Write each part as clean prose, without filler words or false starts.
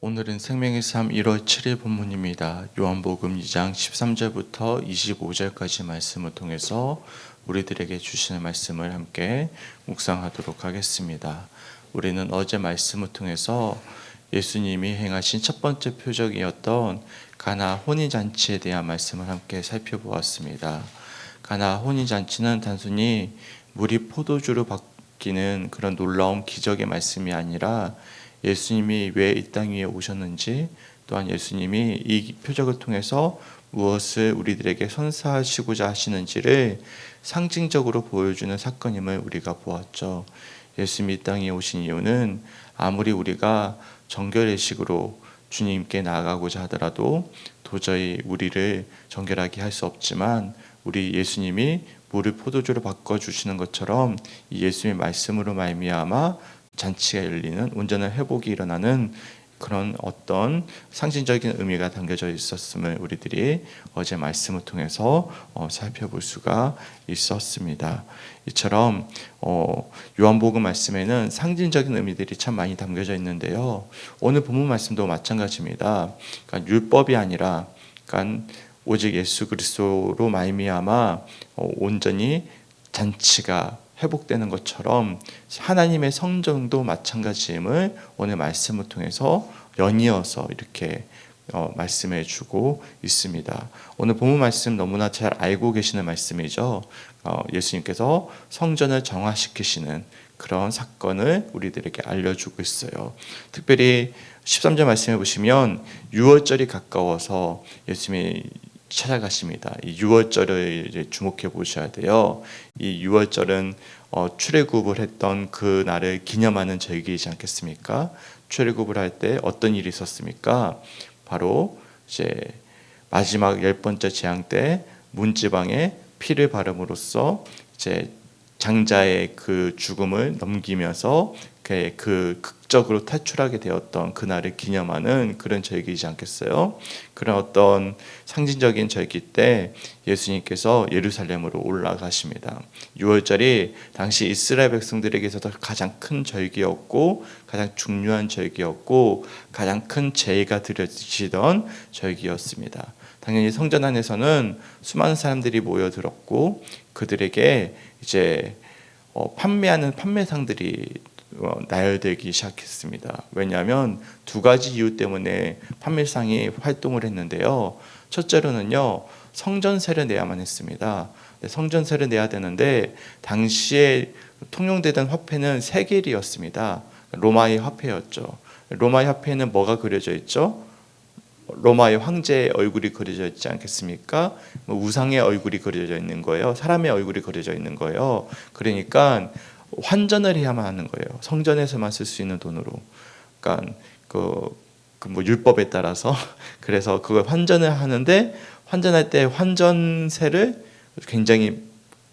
오늘은 생명의 삶 1월 7일 본문입니다. 요한복음 2장 13절부터 25절까지 말씀을 통해서 우리들에게 주시는 말씀을 함께 묵상하도록 하겠습니다. 우리는 어제 말씀을 통해서 예수님이 행하신 첫 번째 표적이었던 가나 혼인잔치에 대한 말씀을 함께 살펴보았습니다. 가나 혼인잔치는 단순히 물이 포도주로 바뀌는 그런 놀라운 기적의 말씀이 아니라 예수님이 왜 이 땅 위에 오셨는지, 또한 예수님이 이 표적을 통해서 무엇을 우리들에게 선사하시고자 하시는지를 상징적으로 보여주는 사건임을 우리가 보았죠. 예수님이 이 땅에 오신 이유는 아무리 우리가 정결의식으로 주님께 나아가고자 하더라도 도저히 우리를 정결하게 할 수 없지만, 우리 예수님이 물을 포도주로 바꿔주시는 것처럼 이 예수님의 말씀으로 말미암아 잔치가 열리는, 온전한 회복이 일어나는 그런 어떤 상징적인 의미가 담겨져 있었음을 우리들이 어제 말씀을 통해서 살펴볼 수가 있었습니다. 이처럼 요한복음 말씀에는 상징적인 의미들이 참 많이 담겨져 있는데요. 오늘 본문 말씀도 마찬가지입니다. 그러니까 율법이 아니라, 그러니까 오직 예수 그리스도로 말미암아 온전히 잔치가 회복되는 것처럼 하나님의 성정도 마찬가지임을 오늘 말씀을 통해서 연이어서 이렇게 말씀해 주고 있습니다. 오늘 본문 말씀 너무나 잘 알고 계시는 말씀이죠. 예수님께서 성전을 정화시키시는 그런 사건을 우리들에게 알려주고 있어요. 특별히 13절 말씀해 보시면 유월절이 가까워서 예수님이 찾아가십니다. 이 유월절을 이제 주목해 보셔야 돼요. 이 유월절은 출애굽을 했던 그 날을 기념하는 절기이지 않겠습니까? 출애굽을 할 때 어떤 일이 있었습니까? 바로 이제 마지막 10번째 재앙 때 문지방에 피를 바름으로써 이제 장자의 그 죽음을 넘기면서 그 극적으로 탈출하게 되었던 그날을 기념하는 그런 절기이지 않겠어요? 그런 어떤 상징적인 절기 때 예수님께서 예루살렘으로 올라가십니다. 유월절이 당시 이스라엘 백성들에게서도 가장 큰 절기였고, 가장 중요한 절기였고, 가장 큰 제의가 드려지던 절기였습니다. 당연히 성전 안에서는 수많은 사람들이 모여들었고, 그들에게 이제 판매하는 판매상들이 나열되기 시작했습니다. 왜냐하면 두 가지 이유 때문에 판매상이 활동을 했는데요. 첫째로는요, 성전세를 내야만 했습니다. 성전세를 내야 되는데 당시에 통용되던 화폐는 세겔이었습니다. 로마의 화폐였죠. 로마의 화폐에는 뭐가 그려져 있죠? 로마의 황제의 얼굴이 그려져 있지 않겠습니까? 우상의 얼굴이 그려져 있는 거예요. 사람의 얼굴이 그려져 있는 거예요. 그러니까 환전을 해야만 하는 거예요. 성전에서만 쓸 수 있는 돈으로. 그러니까 뭐 율법에 따라서 그래서 그걸 환전을 하는데, 환전할 때 환전세를 굉장히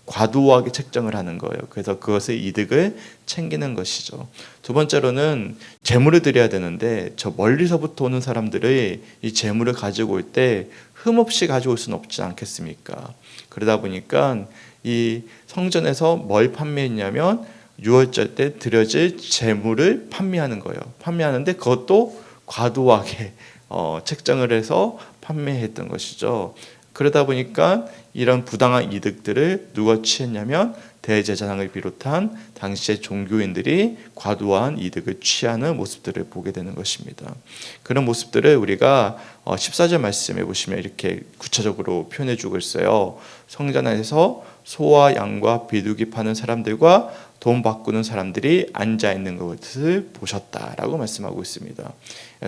과도하게 책정을 하는 거예요. 그래서 그것의 이득을 챙기는 것이죠. 두 번째로는 재물을 드려야 되는데, 저 멀리서부터 오는 사람들이 이 재물을 가지고 올 때 흠없이 가져올 수는 없지 않겠습니까? 그러다 보니까 이 성전에서 뭘 판매했냐면 유월절 때 드려질 재물을 판매하는 거예요. 판매하는데 그것도 과도하게 책정을 해서 판매했던 것이죠. 그러다 보니까 이런 부당한 이득들을 누가 취했냐면 대제사장을 비롯한 당시의 종교인들이 과도한 이득을 취하는 모습들을 보게 되는 것입니다. 그런 모습들을 우리가 14절 말씀에 보시면 이렇게 구체적으로 표현해 주고 있어요. 성전 안에서 소와 양과 비둘기 파는 사람들과 돈 바꾸는 사람들이 앉아 있는 것을 보셨다라고 말씀하고 있습니다.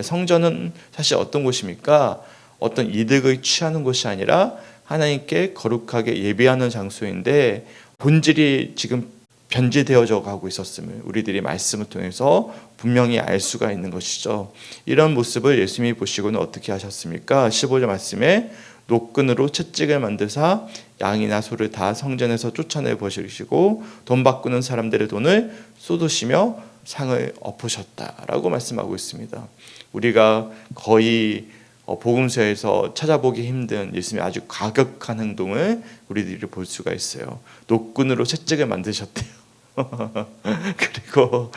성전은 사실 어떤 곳입니까? 어떤 이득을 취하는 곳이 아니라 하나님께 거룩하게 예배하는 장소인데, 본질이 지금 변질되어져 가고 있었음을 우리들이 말씀을 통해서 분명히 알 수가 있는 것이죠. 이런 모습을 예수님이 보시고는 어떻게 하셨습니까? 15절 말씀에 노끈으로 채찍을 만드사 양이나 소를 다 성전에서 쫓아내 버리시고 돈 바꾸는 사람들의 돈을 쏟으시며 상을 엎으셨다라고 말씀하고 있습니다. 우리가 거의 복음서에서 찾아보기 힘든 예수님의 아주 과격한 행동을 우리들이 볼 수가 있어요. 노끈으로 채찍을 만드셨대요. 그리고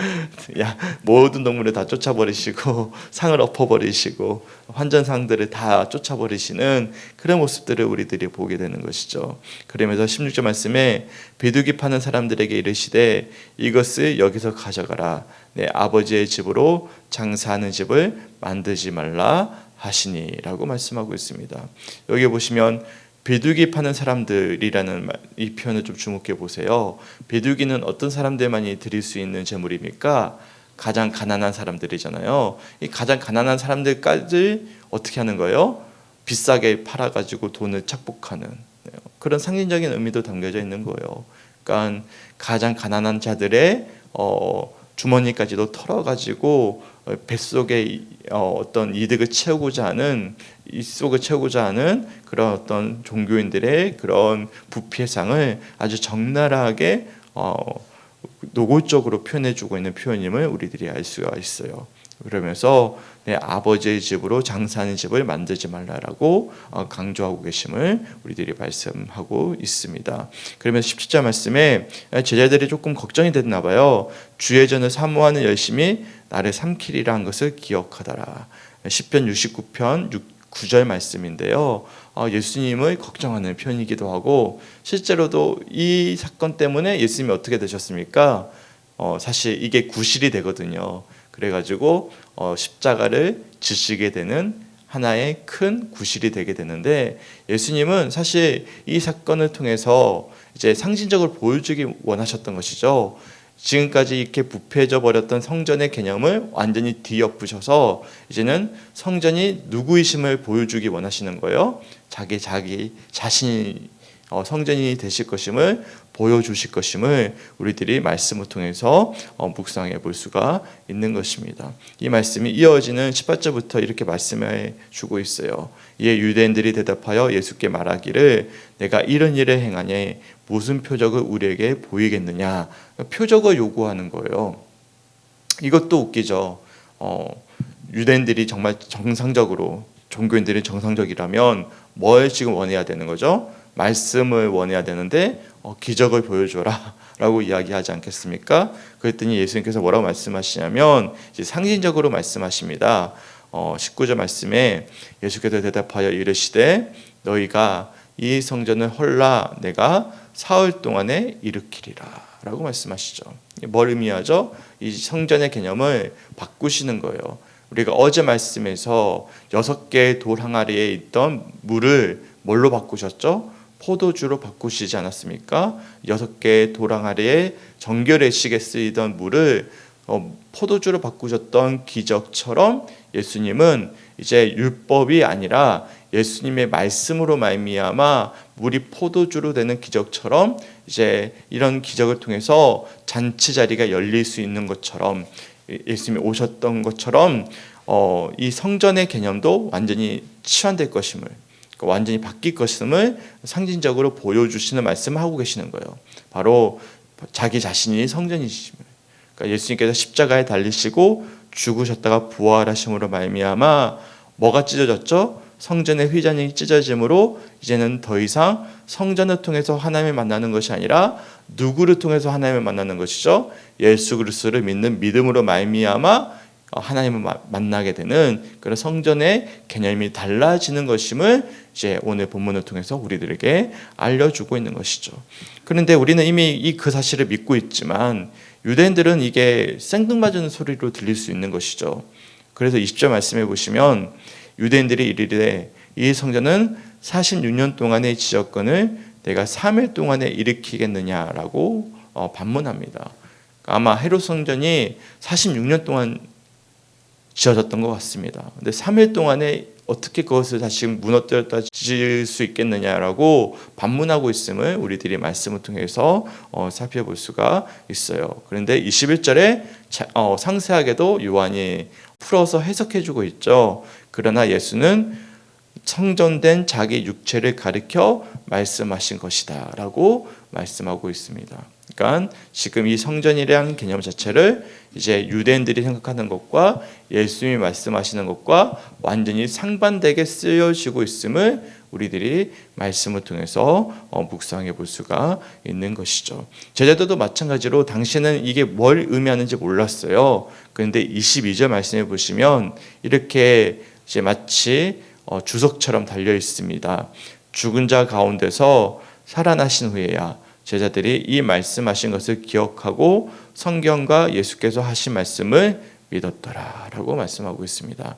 모든 동물을 다 쫓아버리시고 상을 엎어버리시고 환전상들을 다 쫓아버리시는 그런 모습들을 우리들이 보게 되는 것이죠. 그러면서 16절 말씀에 비둘기 파는 사람들에게 이르시되 이것을 여기서 가져가라. 내 아버지의 집으로 장사하는 집을 만들지 말라 하시니라고 말씀하고 있습니다. 여기 보시면 비둘기 파는 사람들이라는 이 표현을 좀 주목해 보세요. 비둘기는 어떤 사람들만이 드릴 수 있는 재물입니까? 가장 가난한 사람들이잖아요. 이 가장 가난한 사람들까지 어떻게 하는 거예요? 비싸게 팔아가지고 돈을 착복하는 그런 상징적인 의미도 담겨져 있는 거예요. 그러니까 가장 가난한 자들의 주머니까지도 털어가지고 뱃속에 어떤 이득을 채우고자 하는 입속을 채우고자 하는 그런 어떤 종교인들의 그런 부패상을 아주 적나라하게 노골적으로 표현해주고 있는 표현임을 우리들이 알 수가 있어요. 그러면서 내 아버지의 집으로 장사하는 집을 만들지 말라라고 강조하고 계심을 우리들이 말씀하고 있습니다. 그러면서 17절 말씀에 제자들이 조금 걱정이 됐나 봐요. 주의 전을 사모하는 열심이 나를 삼키리라 한 것을 기억하더라. 시편 69편 9절 말씀인데요. 예수님을 걱정하는 표현이기도 하고 실제로도 이 사건 때문에 예수님이 어떻게 되셨습니까? 사실 이게 구실이 되거든요. 그래가지고 십자가를 지시게 되는 하나의 큰 구실이 되게 되는데 예수님은 사실 이 사건을 통해서 이제 상징적으로 보여주기 원하셨던 것이죠. 지금까지 이렇게 부패져 버렸던 성전의 개념을 완전히 뒤엎으셔서 이제는 성전이 누구이심을 보여주기 원하시는 거예요. 자기 자신이 성전이 되실 것임을 보여주실 것임을 우리들이 말씀을 통해서 묵상해 볼 수가 있는 것입니다. 이 말씀이 이어지는 18절부터 이렇게 말씀해 주고 있어요. 이에 유대인들이 대답하여 예수께 말하기를 내가 이런 일을 행하니 무슨 표적을 우리에게 보이겠느냐. 표적을 요구하는 거예요. 이것도 웃기죠. 유대인들이 정말 정상적으로 종교인들이 정상적이라면 뭘 지금 원해야 되는 거죠? 말씀을 원해야 되는데 기적을 보여줘라 라고 이야기하지 않겠습니까? 그랬더니 예수님께서 뭐라고 말씀하시냐면 이제 상징적으로 말씀하십니다. 19절 말씀에 예수께서 대답하여 이르시되 너희가 이 성전을 헐라 내가 사흘 동안에 일으키리라 라고 말씀하시죠. 뭘 의미하죠? 이 성전의 개념을 바꾸시는 거예요. 우리가 어제 말씀에서 6개의 돌 항아리에 있던 물을 뭘로 바꾸셨죠? 포도주로 바꾸시지 않았습니까? 6개의 돌 항아리에 정결의식에 쓰이던 물을 포도주로 바꾸셨던 기적처럼 예수님은 이제 율법이 아니라 예수님의 말씀으로 말미암아 물이 포도주로 되는 기적처럼 이제 이런 기적을 통해서 잔치 자리가 열릴 수 있는 것처럼 예수님이 오셨던 것처럼 이 성전의 개념도 완전히 치환될 것임을 완전히 바뀔 것임을 상징적으로 보여주시는 말씀을 하고 계시는 거예요. 바로 자기 자신이 성전이심을. 그러니까 예수님께서 십자가에 달리시고 죽으셨다가 부활하심으로 말미암아 뭐가 찢어졌죠? 성전의 휘장이 찢어짐으로 이제는 더 이상 성전을 통해서 하나님을 만나는 것이 아니라 누구를 통해서 하나님을 만나는 것이죠? 예수 그리스도를 믿는 믿음으로 말미암아 하나님을 만나게 되는 그런 성전의 개념이 달라지는 것임을 이제 오늘 본문을 통해서 우리들에게 알려주고 있는 것이죠. 그런데 우리는 이미 그 사실을 믿고 있지만 유대인들은 이게 생뚱맞은 소리로 들릴 수 있는 것이죠. 그래서 20절 말씀해 보시면 유대인들이 이르되 이 성전은 46년 동안의 지적권을 내가 3일 동안에 일으키겠느냐라고 반문합니다. 아마 헤롯 성전이 46년 동안 지어졌던 것 같습니다. 근데 3일 동안에 어떻게 그것을 다시 무너뜨렸다 지을 수 있겠느냐라고 반문하고 있음을 우리들이 말씀을 통해서 살펴볼 수가 있어요. 그런데 21절에 상세하게도 요한이 풀어서 해석해주고 있죠. 그러나 예수는 성전된 자기 육체를 가리켜 말씀하신 것이다 라고 말씀하고 있습니다. 그러니까 지금 이 성전이라는 개념 자체를 이제 유대인들이 생각하는 것과 예수님이 말씀하시는 것과 완전히 상반되게 쓰여지고 있음을 우리들이 말씀을 통해서 묵상해 볼 수가 있는 것이죠. 제자들도 마찬가지로 당시에는 이게 뭘 의미하는지 몰랐어요. 그런데 22절 말씀해 보시면 이렇게 이제 마치 주석처럼 달려 있습니다. 죽은 자 가운데서 살아나신 후에야 제자들이 이 말씀하신 것을 기억하고 성경과 예수께서 하신 말씀을 믿었더라라고 말씀하고 있습니다.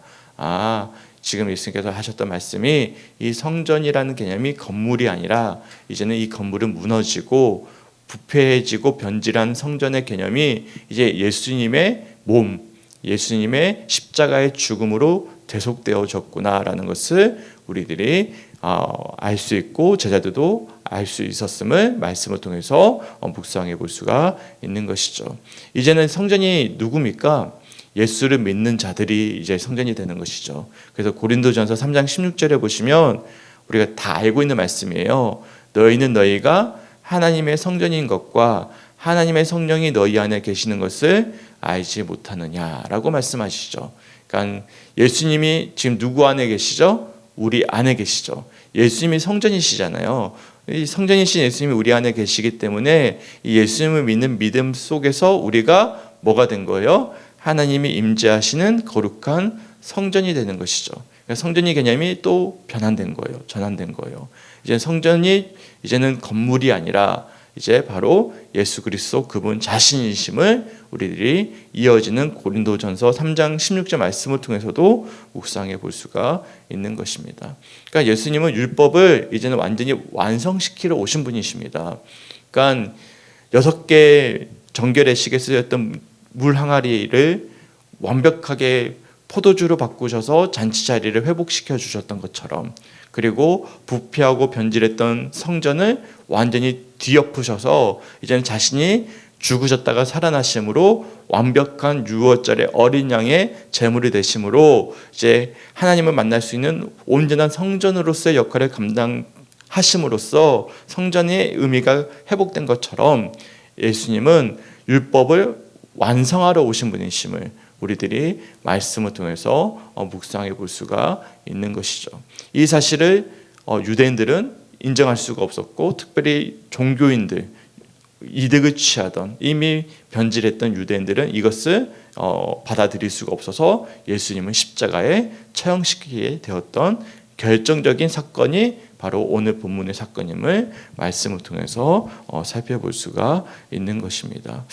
지금 예수님께서 하셨던 말씀이 이 성전이라는 개념이 건물이 아니라 이제는 이 건물은 무너지고 부패해지고 변질한 성전의 개념이 이제 예수님의 몸, 예수님의 십자가의 죽음으로 대속되어졌구나라는 것을 우리들이 알 수 있고 제자들도 알 수 있었음을 말씀을 통해서 묵상해 볼 수가 있는 것이죠. 이제는 성전이 누굽니까? 예수를 믿는 자들이 이제 성전이 되는 것이죠. 그래서 고린도전서 3장 16절에 보시면 우리가 다 알고 있는 말씀이에요. 너희는 너희가 하나님의 성전인 것과 하나님의 성령이 너희 안에 계시는 것을 알지 못하느냐라고 말씀하시죠. 그러니까 예수님이 지금 누구 안에 계시죠? 우리 안에 계시죠. 예수님이 성전이시잖아요. 이 성전이신 예수님이 우리 안에 계시기 때문에 이 예수님을 믿는 믿음 속에서 우리가 뭐가 된 거예요? 하나님이 임재하시는 거룩한 성전이 되는 것이죠. 성전의 개념이 또 변환된 거예요. 전환된 거예요. 이제 성전이 이제는 건물이 아니라 이제 바로 예수 그리스도 그분 자신이심을 우리들이 이어지는 고린도전서 3장 16절 말씀을 통해서도 묵상해 볼 수가 있는 것입니다. 그러니까 예수님은 율법을 이제는 완전히 완성시키러 오신 분이십니다. 그러니까 6개 정결례식에 쓰였던 물 항아리를 완벽하게 포도주로 바꾸셔서 잔치 자리를 회복시켜 주셨던 것처럼, 그리고 부패하고 변질했던 성전을 완전히 뒤엎으셔서 이제는 자신이 죽으셨다가 살아나심으로 완벽한 6월절의 어린 양의 제물이 되심으로 이제 하나님을 만날 수 있는 온전한 성전으로서의 역할을 감당하심으로써 성전의 의미가 회복된 것처럼 예수님은 율법을 완성하러 오신 분이심을 우리들이 말씀을 통해서 묵상해 볼 수가 있는 것이죠. 이 사실을 유대인들은 인정할 수가 없었고, 특별히 종교인들, 이득을 취하던 이미 변질했던 유대인들은 이것을 받아들일 수가 없어서 예수님은 십자가에 처형시키게 되었던 결정적인 사건이 바로 오늘 본문의 사건임을 말씀을 통해서 살펴볼 수가 있는 것입니다.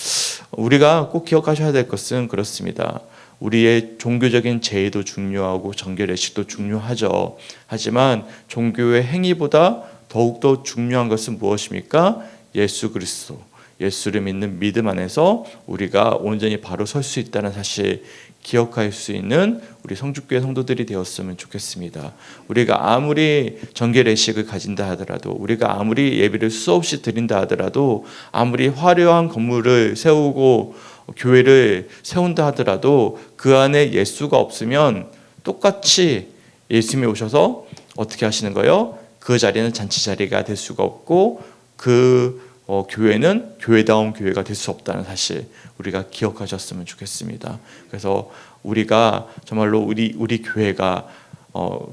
우리가 꼭 기억하셔야 될 것은 그렇습니다. 우리의 종교적인 제의도 중요하고 정결례식도 중요하죠. 하지만 종교의 행위보다 더욱더 중요한 것은 무엇입니까? 예수 그리스도, 예수를 믿는 믿음 안에서 우리가 온전히 바로 설 수 있다는 사실 기억할 수 있는 우리 성주교회 성도들이 되었으면 좋겠습니다. 우리가 아무리 정결례식을 가진다 하더라도, 우리가 아무리 예배를 수없이 드린다 하더라도, 아무리 화려한 건물을 세우고 교회를 세운다 하더라도 그 안에 예수가 없으면 똑같이 예수님이 오셔서 어떻게 하시는 거예요? 그 자리는 잔치 자리가 될 수가 없고 그 교회는 교회다운 교회가 될 수 없다는 사실 우리가 기억하셨으면 좋겠습니다. 그래서 우리가 정말로 우리 교회가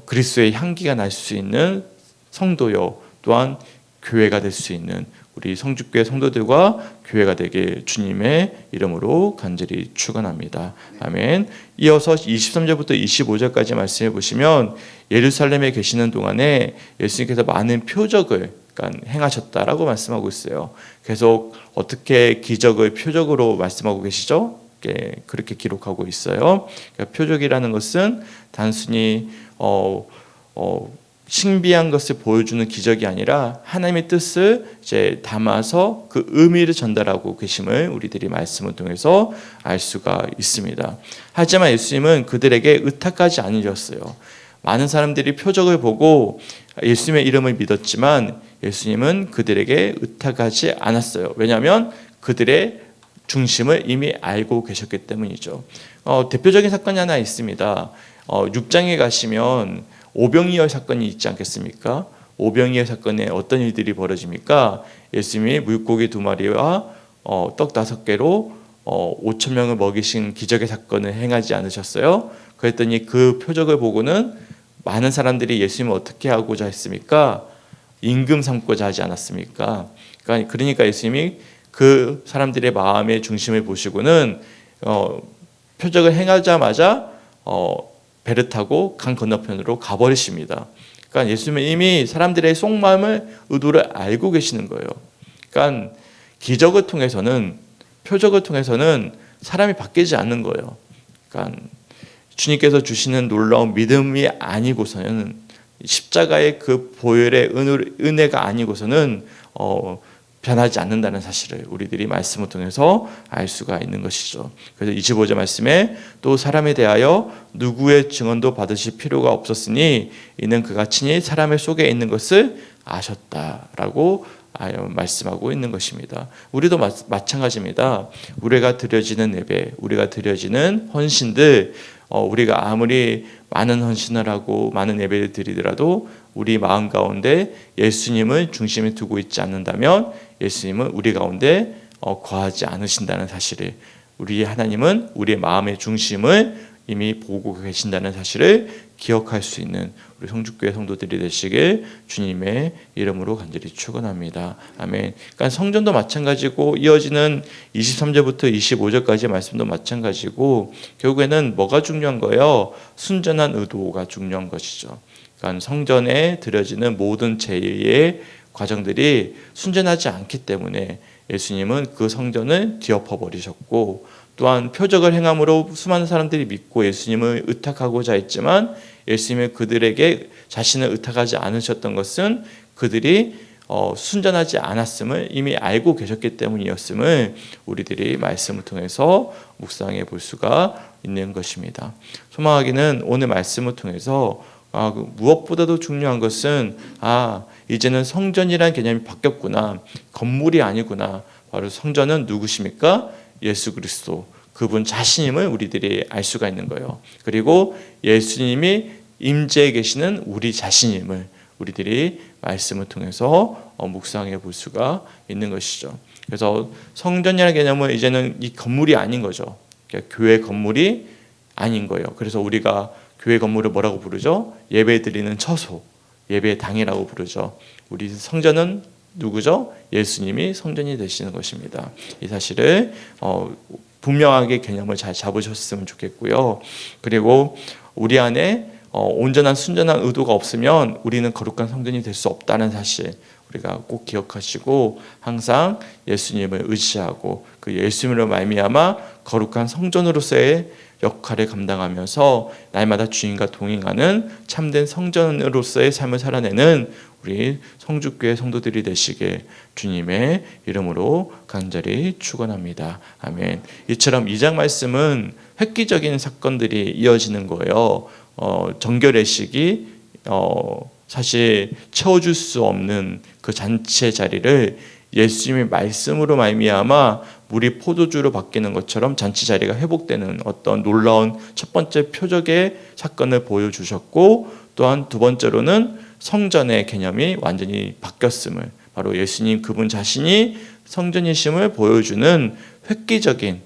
그리스도의 향기가 날 수 있는 성도요, 또한 교회가 될 수 있는 우리 성주교회 성도들과 교회가 되게 주님의 이름으로 간절히 축원합니다. 아멘. 이어서 23절부터 25절까지 말씀해 보시면 예루살렘에 계시는 동안에 예수님께서 많은 표적을 행하셨다라고 말씀하고 있어요. 계속 어떻게 기적을 표적으로 말씀하고 계시죠? 그렇게 기록하고 있어요. 그러니까 표적이라는 것은 단순히 신비한 것을 보여주는 기적이 아니라 하나님의 뜻을 이제 담아서 그 의미를 전달하고 계심을 우리들이 말씀을 통해서 알 수가 있습니다. 하지만 예수님은 그들에게 의탁하지 않으셨어요. 많은 사람들이 표적을 보고 예수님의 이름을 믿었지만 예수님은 그들에게 의탁하지 않았어요. 왜냐하면 그들의 중심을 이미 알고 계셨기 때문이죠. 대표적인 사건이 하나 있습니다. 6장에 가시면 오병이어 사건이 있지 않겠습니까? 오병이어 사건에 어떤 일들이 벌어집니까? 예수님이 물고기 2마리와 떡 5개로 5천 명을 먹이신 기적의 사건을 행하지 않으셨어요? 그랬더니 그 표적을 보고는 많은 사람들이 예수님을 어떻게 하고자 했습니까? 임금 삼고자 하지 않았습니까? 그러니까 예수님이 그 사람들의 마음의 중심을 보시고는 표적을 행하자마자 배를 타고 강 건너편으로 가버리십니다. 그러니까 예수님은 이미 사람들의 속마음을 의도를 알고 계시는 거예요. 그러니까 기적을 통해서는 표적을 통해서는 사람이 바뀌지 않는 거예요. 그러니까 주님께서 주시는 놀라운 믿음이 아니고서는 십자가의 그 보혈의 은혜가 아니고서는 변하지 않는다는 사실을 우리들이 말씀을 통해서 알 수가 있는 것이죠. 그래서 25절 말씀에 또 사람에 대하여 누구의 증언도 받으실 필요가 없었으니 이는 그가 친히 사람의 속에 있는 것을 아셨다라고 말씀하고 있는 것입니다. 우리도 마찬가지입니다. 우리가 드려지는 예배, 우리가 드려지는 헌신들, 우리가 아무리 많은 헌신을 하고 많은 예배를 드리더라도 우리 마음 가운데 예수님을 중심에 두고 있지 않는다면 예수님은 우리 가운데 거하지 않으신다는 사실을, 우리 하나님은 우리의 마음의 중심을 이미 보고 계신다는 사실을 기억할 수 있는 우리 성주교회 성도들이 되시길 주님의 이름으로 간절히 축원합니다. 아멘. 그러니까 성전도 마찬가지고 이어지는 23절부터 25절까지의 말씀도 마찬가지고 결국에는 뭐가 중요한 거예요? 순전한 의도가 중요한 것이죠. 그러니까 성전에 드려지는 모든 제의 과정들이 순전하지 않기 때문에 예수님은 그 성전을 뒤엎어 버리셨고 또한 표적을 행함으로 수많은 사람들이 믿고 예수님을 의탁하고자 했지만 예수님은 그들에게 자신을 의탁하지 않으셨던 것은 그들이 순전하지 않았음을 이미 알고 계셨기 때문이었음을 우리들이 말씀을 통해서 묵상해 볼 수가 있는 것입니다. 소망하기는 오늘 말씀을 통해서 무엇보다도 중요한 것은 이제는 성전이라는 개념이 바뀌었구나, 건물이 아니구나. 바로 성전은 누구십니까? 예수 그리스도, 그분 자신임을 우리들이 알 수가 있는 거예요. 그리고 예수님이 임재해 계시는 우리 자신임을 우리들이 말씀을 통해서 묵상해 볼 수가 있는 것이죠. 그래서 성전이라는 개념은 이제는 이 건물이 아닌 거죠. 그러니까 교회 건물이 아닌 거예요. 그래서 우리가 교회 건물을 뭐라고 부르죠? 예배 드리는 처소, 예배 당이라고 부르죠. 우리 성전은 누구죠? 예수님이 성전이 되시는 것입니다. 이 사실을 분명하게 개념을 잘 잡으셨으면 좋겠고요. 그리고 우리 안에 온전한 순전한 의도가 없으면 우리는 거룩한 성전이 될 수 없다는 사실 우리가 꼭 기억하시고 항상 예수님을 의지하고 그 예수님으로 말미암아 거룩한 성전으로서의 역할을 감당하면서 날마다 주님과 동행하는 참된 성전으로서의 삶을 살아내는 우리 성주교회 성도들이 되시길 주님의 이름으로 간절히 축원합니다. 아멘. 이처럼 2장 말씀은 획기적인 사건들이 이어지는 거예요. 정결례식이 사실 채워줄 수 없는 그 잔치의 자리를 예수님의 말씀으로 말미암아 물이 포도주로 바뀌는 것처럼 잔치 자리가 회복되는 어떤 놀라운 첫 번째 표적의 사건을 보여주셨고, 또한 두 번째로는 성전의 개념이 완전히 바뀌었음을, 바로 예수님 그분 자신이 성전이심을 보여주는 획기적인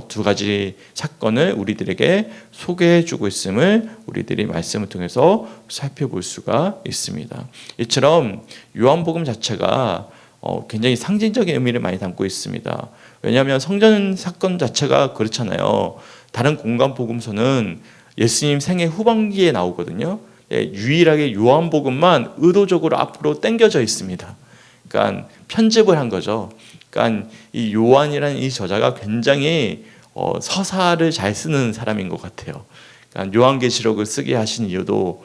두 가지 사건을 우리들에게 소개해주고 있음을 우리들이 말씀을 통해서 살펴볼 수가 있습니다. 이처럼 요한복음 자체가 굉장히 상징적인 의미를 많이 담고 있습니다. 왜냐하면 성전 사건 자체가 그렇잖아요. 다른 공간 복음서는 예수님 생애 후반기에 나오거든요. 유일하게 요한복음만 의도적으로 앞으로 당겨져 있습니다. 그러니까 편집을 한 거죠. 그러니까 이 요한이라는 이 저자가 굉장히 서사를 잘 쓰는 사람인 것 같아요. 그러니까 요한계시록을 쓰게 하신 이유도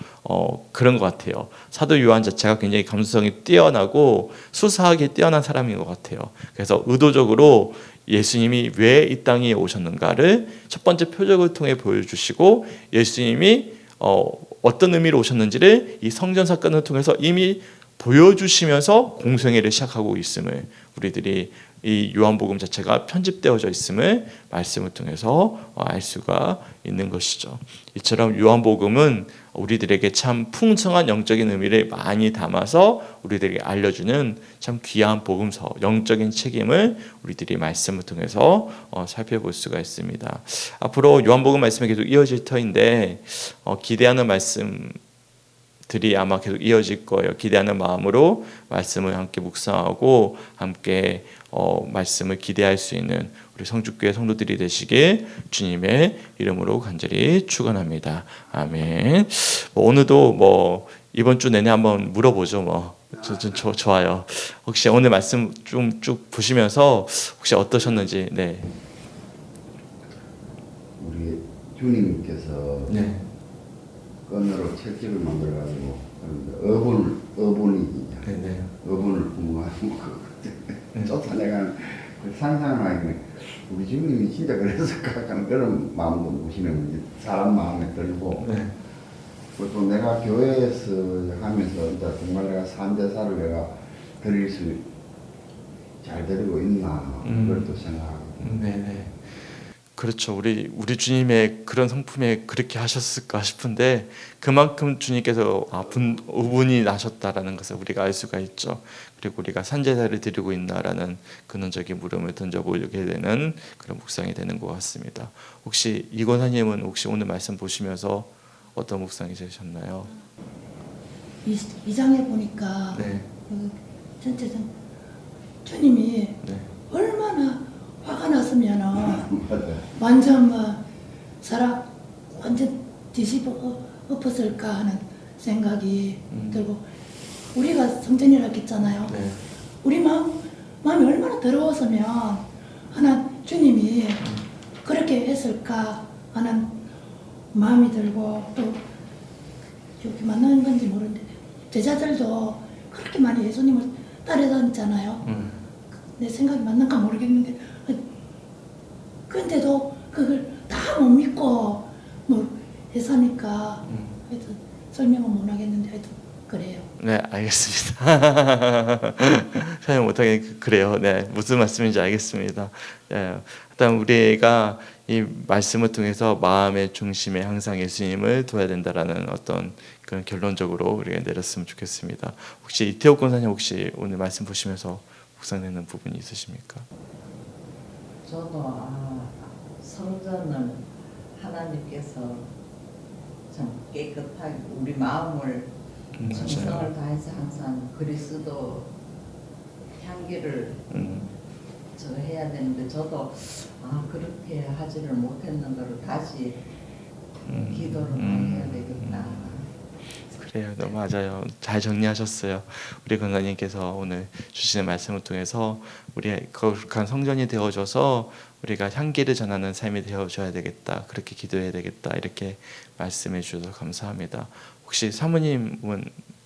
그런 것 같아요. 사도 요한 자체가 굉장히 감수성이 뛰어나고 수사하기 뛰어난 사람인 것 같아요. 그래서 의도적으로 예수님이 왜 이 땅에 오셨는가를 첫 번째 표적을 통해 보여주시고, 예수님이 어떤 의미로 오셨는지를 이 성전 사건을 통해서 이미 보여주시면서 공생애를 시작하고 있음을 우리들이 이 요한복음 자체가 편집되어져 있음을 말씀을 통해서 알 수가 있는 것이죠. 이처럼 요한복음은 우리들에게 참 풍성한 영적인 의미를 많이 담아서 우리들에게 알려주는 참 귀한 복음서, 영적인 책임을 우리들이 말씀을 통해서 살펴볼 수가 있습니다. 앞으로 요한복음 말씀이 계속 이어질 터인데 기대하는 말씀들이 아마 계속 이어질 거예요. 기대하는 마음으로 말씀을 함께 묵상하고 함께 말씀을 기대할 수 있는 우리 성주교회 성도들이 되시길 주님의 이름으로 간절히 축원합니다. 아멘. 오늘도 이번 주 내내 한번 물어보죠. 좋아요. 혹시 오늘 말씀 좀 쭉 보시면서 혹시 어떠셨는지. 네. 우리 주님께서 네. 끈으로 채찍을 만들어가지고 어분을 부모하고 쫓아내가는 상상을 하기는 우리 주님이 진짜 그랬을까 하는 그런 마음도 무시는 사람 마음에 들고 네. 또 내가 교회에서 하면서 이제 정말 내가 산대사를 내가 드릴 수 잘 드리고 있나 그걸 또 생각하고. 네네. 그렇죠. 우리 주님의 그런 성품에 그렇게 하셨을까 싶은데 그만큼 주님께서 의분이 나셨다라는 것을 우리가 알 수가 있죠. 그리고 우리가 산제사를 드리고 있나라는 근원적인 물음을 던져보게 되는 그런 묵상이 되는 것 같습니다. 혹시 이 권사님은 혹시 오늘 말씀 보시면서 어떤 묵상이 되셨나요? 이 장에 보니까 네. 전체적 주님이 네. 얼마나 화가 났으면은 완전 사람 완전 뒤집어 엎었을까 하는 생각이 들고 우리가 성전이라고 했잖아요. 네. 우리 마음이 얼마나 더러웠으면 하나 주님이 그렇게 했을까 하는 마음이 들고 또 이렇게 만나는 건지 모르는데 제자들도 그렇게 많이 예수님을 따라다녔잖아요. 내 생각이 맞는가 모르겠는데 근데도 그걸 다 못 믿고 했으니까 하여튼 설명은 못 하겠는데 하여튼 그래요. 네, 알겠습니다. 설명 못하게 그래요. 네, 무슨 말씀인지 알겠습니다. 네, 일단 우리가 이 말씀을 통해서 마음의 중심에 항상 예수님을 둬야 된다라는 어떤 그런 결론적으로 우리가 내렸으면 좋겠습니다. 혹시 이태옥 권사님 혹시 오늘 말씀 보시면서 묵상되는 부분이 있으십니까? 저도 성전을 하나님께서 참 깨끗하게 우리 마음을 정성을 다해서 항상 그리스도 향기를 저 해야 되는데 저도 그렇게 하지를 못했는 거를 다시 기도를 많이 해야 되겠다. 그래요, 너무 맞아요. 잘 정리하셨어요. 우리 권사님께서 오늘 주시는 말씀을 통해서 우리의 거룩한 성전이 되어줘서 우리가 향기를 전하는 삶이 되어줘야 되겠다. 그렇게 기도해야 되겠다. 이렇게 말씀해 주셔서 감사합니다. 혹시 사모님은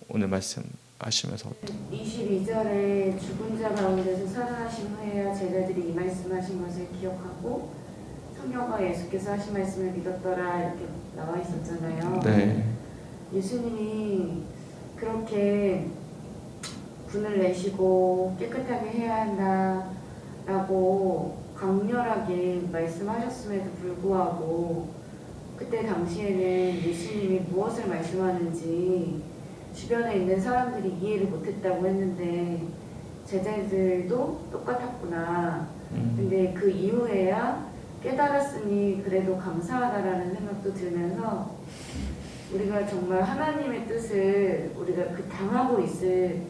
오늘 말씀하시면서 22절에 죽은 자 가운데서 살아나신 후에야 제자들이 이 말씀하신 것을 기억하고 성경과 예수께서 하신 말씀을 믿었더라 이렇게 나와 있었잖아요. 네. 예수님이 그렇게 분을 내시고 깨끗하게 해야 한다라고 강렬하게 말씀하셨음에도 불구하고 그때 당시에는 예수님이 무엇을 말씀하는지 주변에 있는 사람들이 이해를 못했다고 했는데 제자들도 똑같았구나. 근데 그 이후에야 깨달았으니 그래도 감사하다라는 생각도 들면서 우리가 정말 하나님의 뜻을 우리가 그 당하고 있을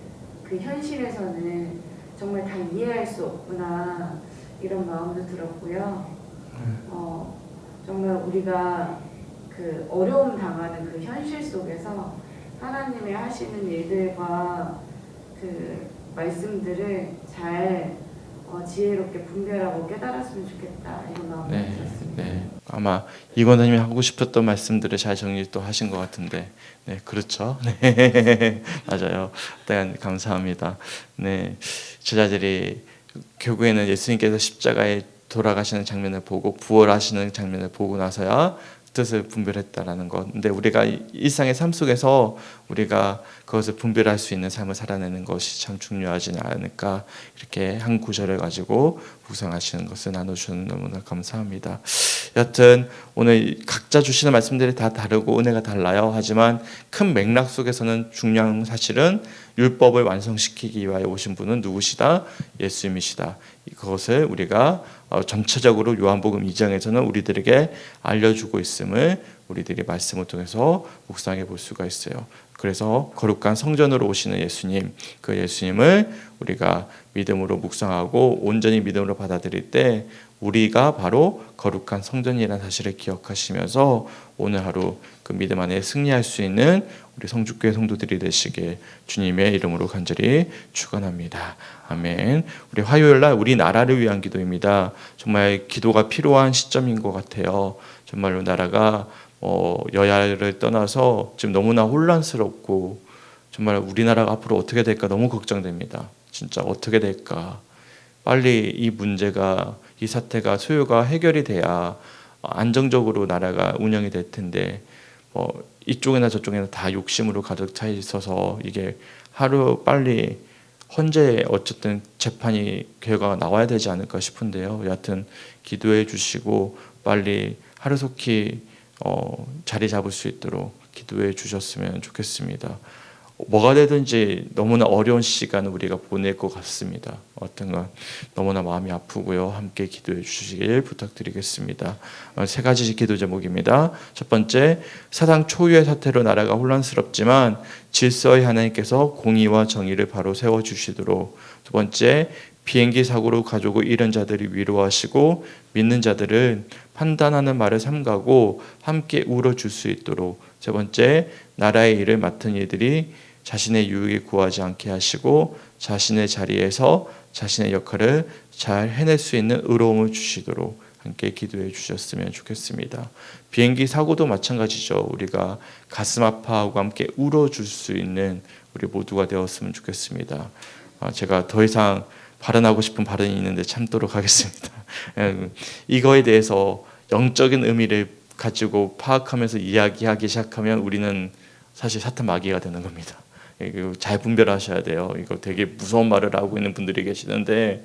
그 현실에서는 정말 다 이해할 수 없구나 이런 마음도 들었고요. 정말 우리가 그 어려움 당하는 그 현실 속에서 하나님의 하시는 일들과 그 말씀들을 잘 지혜롭게 분별하고 깨달았으면 좋겠다 이런 마음이 들었습니다. 네. 아마 이 권사님이 하고 싶었던 말씀들을 잘 정리 또 하신 것 같은데, 네, 그렇죠. 네, 맞아요. 일단 감사합니다. 네, 제자들이 결국에는 예수님께서 십자가에 돌아가시는 장면을 보고 부활하시는 장면을 보고 나서야 뜻을 분별했다라는 것. 근데 우리가 일상의 삶 속에서 우리가 그것을 분별할 수 있는 삶을 살아내는 것이 참 중요하지 않을까, 이렇게 한 구절을 가지고 묵상하시는 것을 나눠주셔서 너무나 감사합니다. 여하튼 오늘 각자 주시는 말씀들이 다 다르고 은혜가 달라요. 하지만 큰 맥락 속에서는 중요한 사실은 율법을 완성시키기 위하여 오신 분은 누구시다? 예수님이시다. 그것을 우리가 전체적으로 요한복음 2장에서는 우리들에게 알려주고 있음을 우리들이 말씀을 통해서 묵상해 볼 수가 있어요. 그래서 거룩한 성전으로 오시는 예수님, 그 예수님을 우리가 믿음으로 묵상하고 온전히 믿음으로 받아들일 때 우리가 바로 거룩한 성전이라는 사실을 기억하시면서 오늘 하루 그 믿음 안에 승리할 수 있는 우리 성주교회 성도들이 되시길 주님의 이름으로 간절히 축원합니다. 아멘. 우리 화요일 날 우리 나라를 위한 기도입니다. 정말 기도가 필요한 시점인 것 같아요. 정말로 나라가 여야를 떠나서 지금 너무나 혼란스럽고 정말 우리나라가 앞으로 어떻게 될까 너무 걱정됩니다. 진짜 어떻게 될까. 빨리 이 문제가, 이 사태가 소요가 해결이 돼야 안정적으로 나라가 운영이 될 텐데 이쪽이나 저쪽이나 다 욕심으로 가득 차 있어서 이게 하루 빨리 헌재 어쨌든 재판이 결과가 나와야 되지 않을까 싶은데요. 여하튼 기도해 주시고 빨리 하루속히 자리 잡을 수 있도록 기도해 주셨으면 좋겠습니다. 뭐가 되든지 너무나 어려운 시간을 우리가 보낼 것 같습니다. 어떤 건 너무나 마음이 아프고요. 함께 기도해 주시길 부탁드리겠습니다. 세 가지 기도 제목입니다. 첫 번째, 사상 초유의 사태로 나라가 혼란스럽지만 질서의 하나님께서 공의와 정의를 바로 세워주시도록. 두 번째, 비행기 사고로 가족을 잃은 자들이 위로하시고 믿는 자들은 판단하는 말을 삼가고 함께 울어줄 수 있도록. 세 번째, 나라의 일을 맡은 이들이 자신의 유익을 구하지 않게 하시고 자신의 자리에서 자신의 역할을 잘 해낼 수 있는 의로움을 주시도록 함께 기도해 주셨으면 좋겠습니다. 비행기 사고도 마찬가지죠. 우리가 가슴 아파하고 함께 울어줄 수 있는 우리 모두가 되었으면 좋겠습니다. 제가 더 이상 발언하고 싶은 발언이 있는데 참도록 하겠습니다. 이거에 대해서 영적인 의미를 가지고 파악하면서 이야기하기 시작하면 우리는 사실 사탄 마귀가 되는 겁니다. 이거 잘 분별하셔야 돼요. 이거 되게 무서운 말을 하고 있는 분들이 계시는데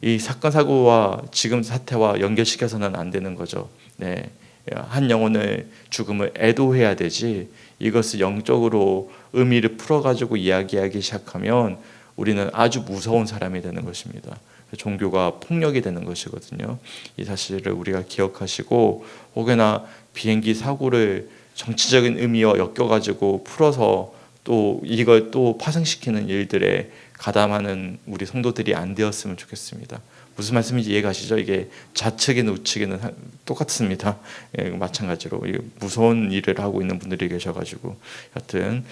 이 사건 사고와 지금 사태와 연결시켜서는 안 되는 거죠. 네, 한 영혼의 죽음을 애도해야 되지 이것을 영적으로 의미를 풀어가지고 이야기하기 시작하면 우리는 아주 무서운 사람이 되는 것입니다. 종교가 폭력이 되는 것이거든요. 이 사실을 우리가 기억하시고 혹여나 비행기 사고를 정치적인 의미와 엮여가지고 풀어서 또 이걸 또 파생시키는 일들에 가담하는 우리 성도들이 안 되었으면 좋겠습니다. 무슨 말씀인지 이해가시죠? 이게 좌측이나 우측에는 똑같습니다. 예, 마찬가지로 무서운 일을 하고 있는 분들이 계셔가지고 여튼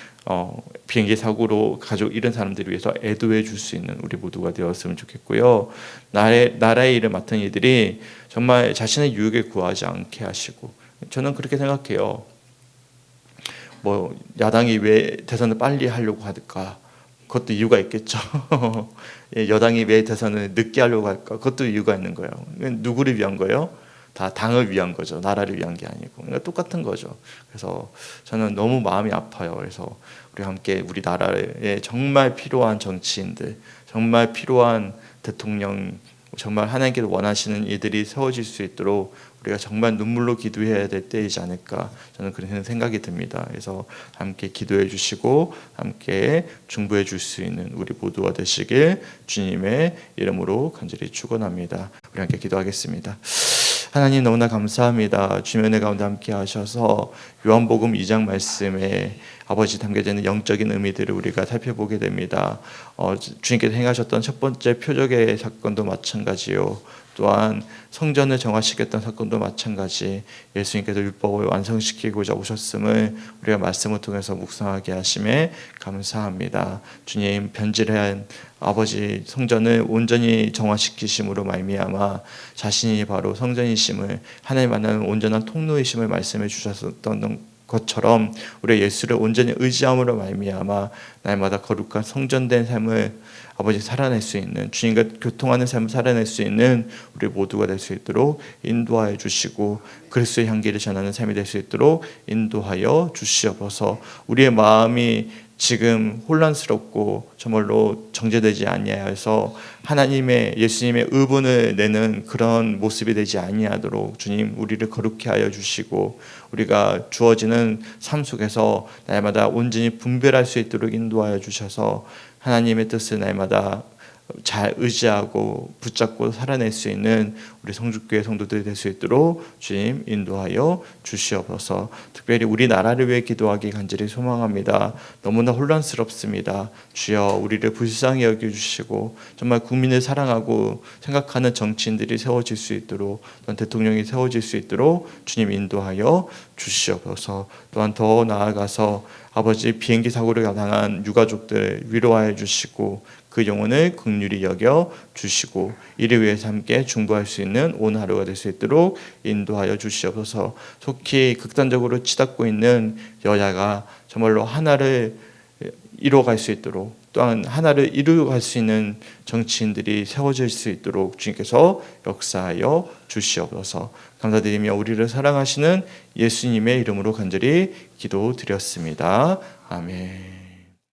비행기 사고로 가족 잃은 사람들을 위해서 애도해 줄 수 있는 우리 모두가 되었으면 좋겠고요. 나라의 일을 맡은 이들이 정말 자신의 유익을 구하지 않게 하시고 저는 그렇게 생각해요. 뭐 야당이 왜 대선을 빨리 하려고 할까? 그것도 이유가 있겠죠. 여당이 왜 대선을 늦게 하려고 할까? 그것도 이유가 있는 거예요. 누구를 위한 거예요? 다 당을 위한 거죠. 나라를 위한 게 아니고. 그러니까 똑같은 거죠. 그래서 저는 너무 마음이 아파요. 그래서 우리 함께 우리 나라에 정말 필요한 정치인들, 정말 필요한 대통령, 정말 하나님께서 원하시는 이들이 세워질 수 있도록 우리가 정말 눈물로 기도해야 될 때이지 않을까 저는 그런 생각이 듭니다. 그래서 함께 기도해 주시고 함께 중보해 줄 수 있는 우리 모두가 되시길 주님의 이름으로 간절히 축원합니다. 우리 함께 기도하겠습니다. 하나님 너무나 감사합니다. 주님의 은혜 가운데 함께 하셔서 요한복음 2장 말씀에 아버지 담겨져 있는 영적인 의미들을 우리가 살펴보게 됩니다. 주님께서 행하셨던 첫 번째 표적의 사건도 마찬가지요. 또한 성전을 정화시켰던 사건도 마찬가지 예수님께서 율법을 완성시키고자 오셨음을 우리가 말씀을 통해서 묵상하게 하심에 감사합니다. 주님 변질한 아버지 성전을 온전히 정화시키심으로 말미암아 자신이 바로 성전이심을 하나님 만나는 온전한 통로이심을 말씀해 주셨던 것처럼 우리 예수를 온전히 의지함으로 말미암아 날마다 거룩한 성전된 삶을 아버지 살아낼 수 있는, 주님과 교통하는 삶을 살아낼 수 있는 우리 모두가 될 수 있도록 인도하여 주시고, 그리스도의 향기를 전하는 삶이 될 수 있도록 인도하여 주시옵소서. 우리의 마음이 지금 혼란스럽고 정말로 정제되지 아니하여서 하나님의, 예수님의 의분을 내는 그런 모습이 되지 아니하도록 주님 우리를 거룩히 하여 주시고, 우리가 주어지는 삶 속에서 날마다 온전히 분별할 수 있도록 인도하여 주셔서 하나님의 뜻을 날마다 잘 의지하고 붙잡고 살아낼 수 있는 우리 성주교회 성도들이 될 수 있도록 주님 인도하여 주시옵소서. 특별히 우리나라를 위해 기도하기 간절히 소망합니다. 너무나 혼란스럽습니다. 주여 우리를 불쌍히 여겨주시고 정말 국민을 사랑하고 생각하는 정치인들이 세워질 수 있도록, 또한 대통령이 세워질 수 있도록 주님 인도하여 주시옵소서. 또한 더 나아가서 아버지 비행기 사고를 당한 유가족들 위로하여 주시고 그 영혼을 긍휼히 여겨 주시고 이를 위해서 함께 중보할 수 있는 오늘 하루가 될 수 있도록 인도하여 주시옵소서. 속히 극단적으로 치닫고 있는 여야가 정말로 하나를 이루어갈 수 있도록, 또한 하나를 이루어갈 수 있는 정치인들이 세워질 수 있도록 주님께서 역사하여 주시옵소서. 감사드리며 우리를 사랑하시는 예수님의 이름으로 간절히 기도드렸습니다. 아멘.